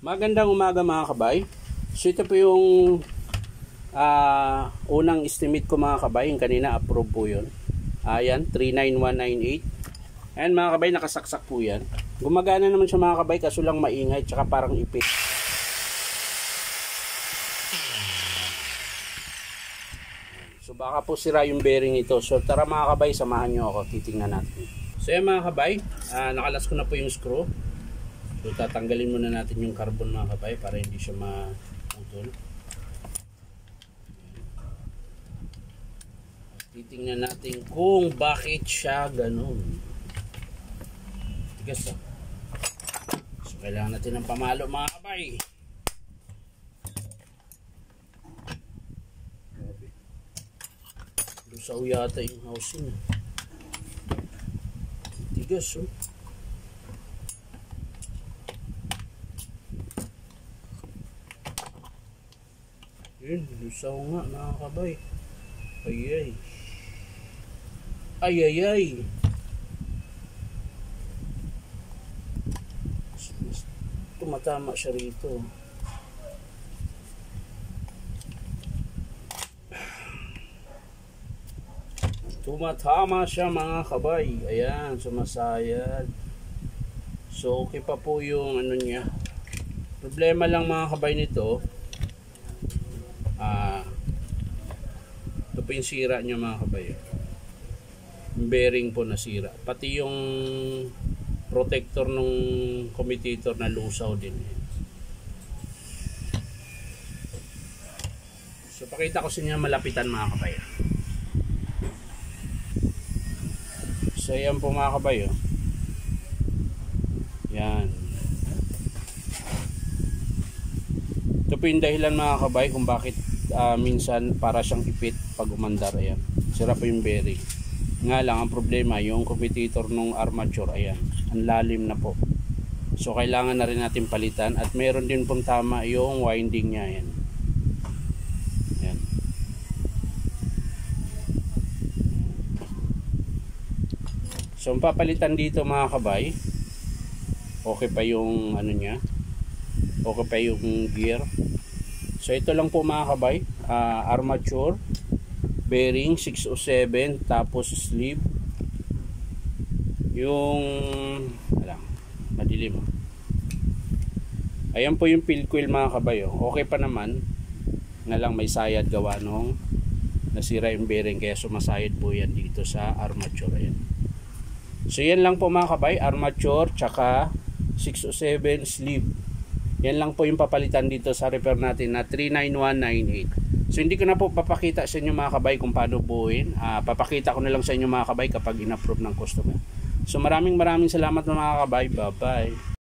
Magandang umaga mga kabay. So ito po yung unang estimate ko mga kabay. Yung kanina approve po yun. Ayan, 39198. Ayan mga kabay, nakasaksak po yan. Gumagana naman siya mga kabay, kaso lang maingay tsaka parang ipit. So baka po sira yung bearing ito. So tara mga kabay, samahan nyo ako. Titingnan natin. So yan mga kabay, nakalas ko na po yung screw. So tatanggalin muna natin yung carbon mga kabay para hindi siya maputol. Titingnan natin kung bakit siya ganun. Tigas. So kailangan natin ng pamalo mga kabay. Lusaw yata yung housing. Tigas oh. Yun, lusaw nga mga kabay. Ayay. Ayayay. Tumatama siya rito. Tumatama siya mga kabay. Ayan, sumasayad. So okay pa po yung ano niya. Problema lang mga kabay nito. Ito po yung sira niya mga kabay. Yung bearing po nasira. Pati yung protector nung commutator na lusaw din. So pakita ko sa inyo malapitan mga kabay. So yan po mga kabay. Yan. Ito po yung dahilan mga kabay kung bakit minsan para siyang ipit pag umandar. Ayan, sira po yung bearing. Nga lang ang problema yung commutator nung armature, ayan, ang lalim na po. So kailangan na rin natin palitan. At meron din pong tama yung winding nya. Ayan. Ayan. So ang papalitan dito mga kabay, okay pa yung ano nya, okay pa yung gear. So ito lang po mga kabay, armature, bearing 607, tapos sleeve, yung madilim. Ayan po yung field coil mga kabay. Okay pa naman, nga lang may sayad gawa nung nasira yung bearing, kaya sumasayad po yan dito sa armature. Ayan. So yan lang po mga kabay, armature tsaka 607 sleeve. Yan lang po yung papalitan dito sa repair natin na 39198. So hindi ko na po papakita sa inyo mga kabay kung paano buuin. Papakita ko na lang sa inyo mga kabay kapag in-approve ng customer. So maraming salamat mga kabay. Bye bye.